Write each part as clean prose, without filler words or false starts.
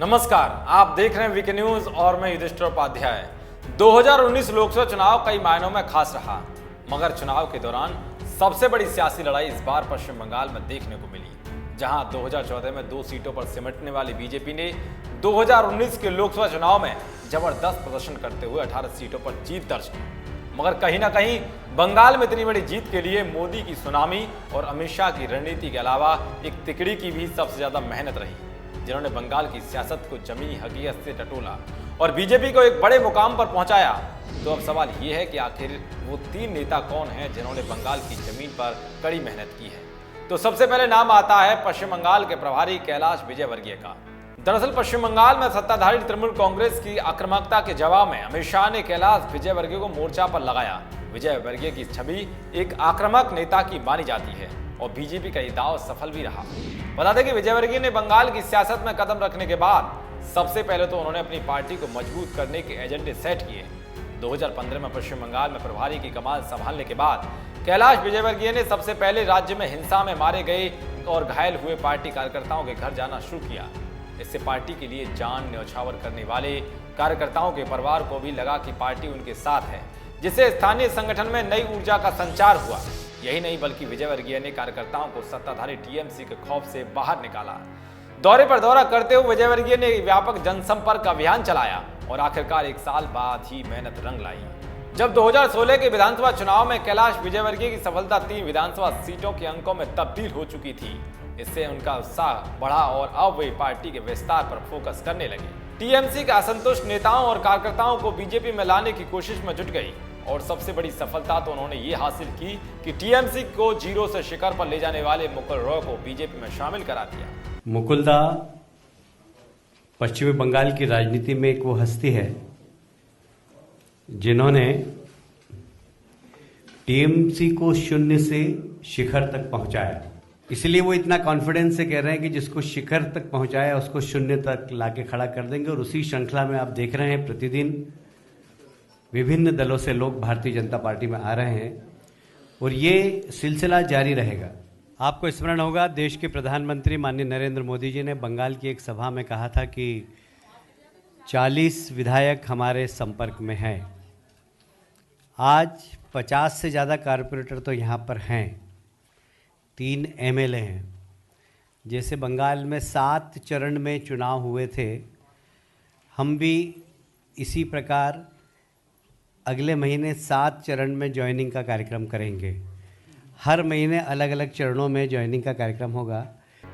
नमस्कार, आप देख रहे हैं वीके न्यूज और मैं युधिष्ठिर उपाध्याय। 2019 लोकसभा चुनाव कई मायनों में खास रहा, मगर चुनाव के दौरान सबसे बड़ी सियासी लड़ाई इस बार पश्चिम बंगाल में देखने को मिली, जहां 2014 में 2 सीटों पर सिमटने वाली बीजेपी ने 2019 के लोकसभा चुनाव में जबरदस्त प्रदर्शन करते हुए 18 सीटों पर जीत दर्ज की। मगर कहीं ना कहीं बंगाल में इतनी बड़ी जीत के लिए मोदी की सुनामी और अमित शाह की रणनीति के अलावा एक तिकड़ी की भी सबसे ज्यादा मेहनत रही, जिन्होंने बंगाल की सियासत को जमीनी हकीकत से टटोला और बीजेपी को एक बड़े मुकाम पर पहुंचाया। तो अब सवाल ये है कि आखिर वो 3 नेता कौन हैं जिन्होंने बंगाल की जमीन पर कड़ी मेहनत की है। तो सबसे पहले नाम आता है पश्चिम बंगाल के प्रभारी कैलाश विजयवर्गीय का। दरअसल पश्चिम बंगाल में सत्ताधारी तृणमूल कांग्रेस की आक्रामकता के जवाब में अमित शाह ने कैलाश विजयवर्गीय को मोर्चा पर लगाया। विजयवर्गीय की छवि एक आक्रामक नेता की मानी जाती है और बीजेपी का ये दाव सफल भी रहा। बता दें कि विजयवर्गीय ने बंगाल की सियासत में कदम रखने के बाद सबसे पहले तो उन्होंने अपनी पार्टी को मजबूत करने के एजेंडे सेट किए। 2015 में पश्चिम बंगाल में प्रभारी की कमान संभालने के बाद कैलाश विजयवर्गीय ने सबसे पहले राज्य में हिंसा में मारे गए और घायल हुए पार्टी कार्यकर्ताओं के घर जाना शुरू किया। इससे पार्टी के लिए जान न्यौछावर करने वाले कार्यकर्ताओं के परिवार को भी लगा कि पार्टी उनके साथ है, जिससे स्थानीय संगठन में नई ऊर्जा का संचार हुआ। यही नहीं बल्कि विजयवर्गीय ने कार्यकर्ताओं को सत्ताधारी टीएमसी के खौफ से बाहर निकाला। दौरे पर दौरा करते हुए विजयवर्गीय ने व्यापक जनसंपर्क अभियान चलाया और आखिरकार 1 साल बाद ही मेहनत रंग लाई, जब 2016 के विधानसभा चुनाव में कैलाश विजयवर्गीय की सफलता 3 विधानसभा सीटों के अंकों में तब्दील हो चुकी थी। इससे उनका उत्साह बढ़ा और अब वे पार्टी के विस्तार पर फोकस करने लगे। टीएमसी के असंतुष्ट नेताओं और कार्यकर्ताओं को बीजेपी में लाने की कोशिश में जुट गई और सबसे बड़ी सफलता तो उन्होंने ये हासिल की कि टीएमसी को जीरो से शिखर पर ले जाने वाले मुकुल रॉय को बीजेपी में शामिल करा दिया। मुकुलदा पश्चिमी बंगाल की राजनीति में एक वो हस्ती है जिन्होंने टीएमसी को शून्य से शिखर तक पहुंचाया। इसलिए वो इतना कॉन्फिडेंस से कह रहे हैं कि जिसको शिखर तक पहुंचाया उसको शून्य तक लाके खड़ा कर देंगे। और उसी श्रृंखला में आप देख रहे हैं प्रतिदिन विभिन्न दलों से लोग भारतीय जनता पार्टी में आ रहे हैं और ये सिलसिला जारी रहेगा। आपको स्मरण होगा, देश के प्रधानमंत्री माननीय नरेंद्र मोदी जी ने बंगाल की एक सभा में कहा था कि 40 विधायक हमारे संपर्क में हैं। आज 50 से ज़्यादा कारपोरेटर तो यहाँ पर हैं, 3 एमएलए हैं। जैसे बंगाल में 7 चरण में चुनाव हुए थे, हम भी इसी प्रकार अगले महीने 7 चरण में ज्वाइनिंग का कार्यक्रम करेंगे। हर महीने अलग अलग चरणों में ज्वाइनिंग का कार्यक्रम होगा।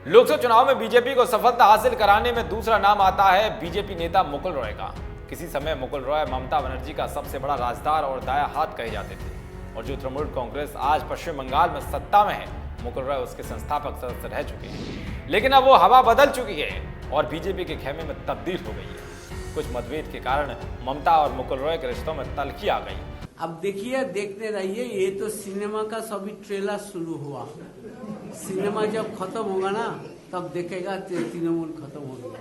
लोकसभा चुनाव में बीजेपी को सफलता हासिल कराने में दूसरा नाम आता है बीजेपी नेता मुकुल रॉय का। किसी समय मुकुल रॉय ममता बनर्जी का सबसे बड़ा राजदार और दाया हाथ कहे जाते थे और जो तृणमूल कांग्रेस आज पश्चिम बंगाल में सत्ता में है, मुकुल रॉय उसके संस्थापक सदस्य रह चुके हैं। लेकिन अब वो हवा बदल चुकी है और बीजेपी के खेमे में तब्दील हो गई है। कुछ मतभेद के कारण ममता और मुकुल रॉय के रिश्तों में तल्खी आ गई। अब देखिए, देखते रहिए, ये तो सिनेमा का सभी ट्रेलर शुरू हुआ। सिनेमा जब खत्म होगा ना तब देखेगा तृणमूल खत्म हो गया।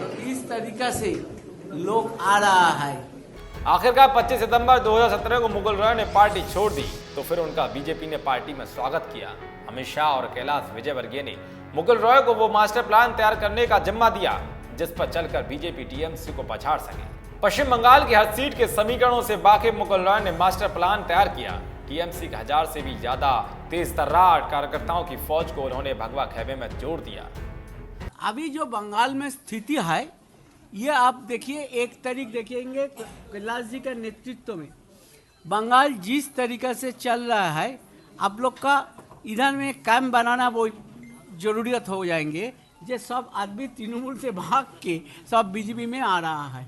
तो इस तरीका से लोग आ रहा है। आखिरकार 25 सितंबर 2017 को मुकुल रॉय ने पार्टी छोड़ दी तो फिर उनका बीजेपी ने पार्टी में स्वागत किया। अमित शाह और कैलाश विजयवर्गीय ने मुकुल रॉय को वो मास्टर प्लान तैयार करने का जिम्मा दिया जिस पर चलकर बीजेपी टीएमसी को पछाड़ सके। पश्चिम बंगाल की हर सीट के समीकरणों से वाकिफ मुकुल रॉय ने मास्टर प्लान तैयार किया। टीएमसी के 1000 से भी ज्यादा तेज तर्रार कार्यकर्ताओं की फौज को उन्होंने भगवा खेमे में जोड़ दिया। अभी जो बंगाल में स्थिति है, ये आप देखिए, एक तारीख देखेंगे कैलाश जी के नेतृत्व में बंगाल जिस तरीके से चल रहा है, आप लोग का इधर में कैंप बनाना वो जरूरत हो जाएंगे। जो सब आदमी तृणमूल से भाग के सब बीजेपी में आ रहा है।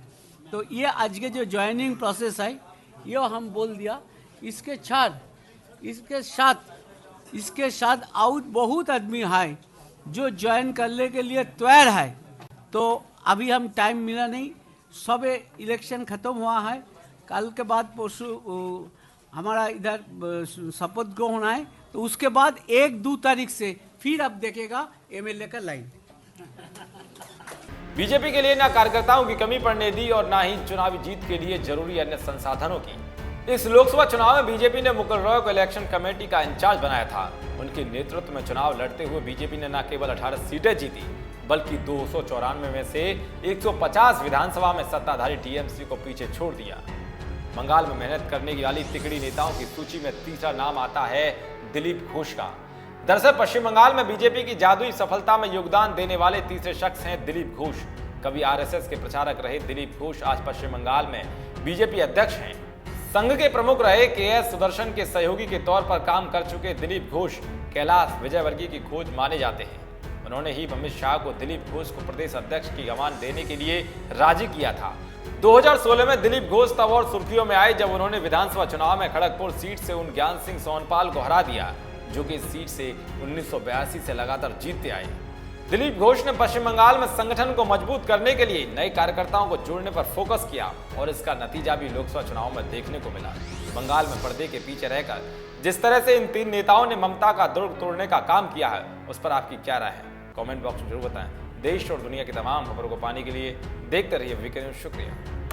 तो ये आज के जो ज्वाइनिंग प्रोसेस है, ये हम बोल दिया। इसके साथ आउट बहुत आदमी है जो ज्वाइन करने के लिए तैयार है। तो अभी हम टाइम मिला नहीं, सब इलेक्शन खत्म हुआ है। कल के बाद परसों हमारा इधर शपथ ग्रहण है, तो उसके बाद 1-2 तारीख से फिर अब देखेगा एमएलए का लाइन। बीजेपी के लिए ना कार्यकर्ताओं की कमी पड़ने दी और ना ही चुनावी जीत के लिए जरूरी अन्य संसाधनों की। इस लोकसभा चुनाव में बीजेपी ने मुकुल रॉय को इलेक्शन कमेटी का इंचार्ज बनाया था। उनके नेतृत्व में चुनाव लड़ते हुए बीजेपी ने न केवल 18 सीटें जीती बल्कि 294 में से 150 विधानसभा में सत्ताधारी टीएमसी को पीछे छोड़ दिया। बंगाल में मेहनत करने वाली तिकड़ी नेताओं की सूची में तीसरा नाम आता है दिलीप घोष का। दरअसल पश्चिम बंगाल में बीजेपी की जादुई सफलता में योगदान देने वाले तीसरे शख्स हैं दिलीप घोष। कभी आरएसएस के प्रचारक रहे दिलीप घोष आज पश्चिम बंगाल में बीजेपी अध्यक्ष हैं। संघ के प्रमुख रहे केएस सुदर्शन के सहयोगी के तौर पर काम कर चुके दिलीप घोष कैलाश विजयवर्गीय की खोज माने जाते हैं। उन्होंने ही अमित शाह को दिलीप घोष को प्रदेश अध्यक्ष की कमान देने के लिए राजी किया था। 2016 में दिलीप घोष तब और सुर्खियों में आए जब उन्होंने विधानसभा चुनाव में खड़गपुर सीट से उन ज्ञान सिंह सोनपाल को हरा दिया, जो कि इस सीट से 1982 से लगातार जीतते आए। दिलीप घोष ने पश्चिम बंगाल में संगठन को मजबूत करने के लिए नए कार्यकर्ताओं को जोड़ने पर फोकस किया और इसका नतीजा भी लोकसभा चुनाव में देखने को मिला। बंगाल में पर्दे के पीछे रहकर जिस तरह से इन तीन नेताओं ने ममता का दुर्ग तोड़ने का काम किया है, उस पर आपकी क्या राय है? कमेंट बॉक्स में जरूर बताएं। देश और दुनिया की तमाम खबरों को पाने के लिए देखते रहिए वीके न्यूज। शुक्रिया।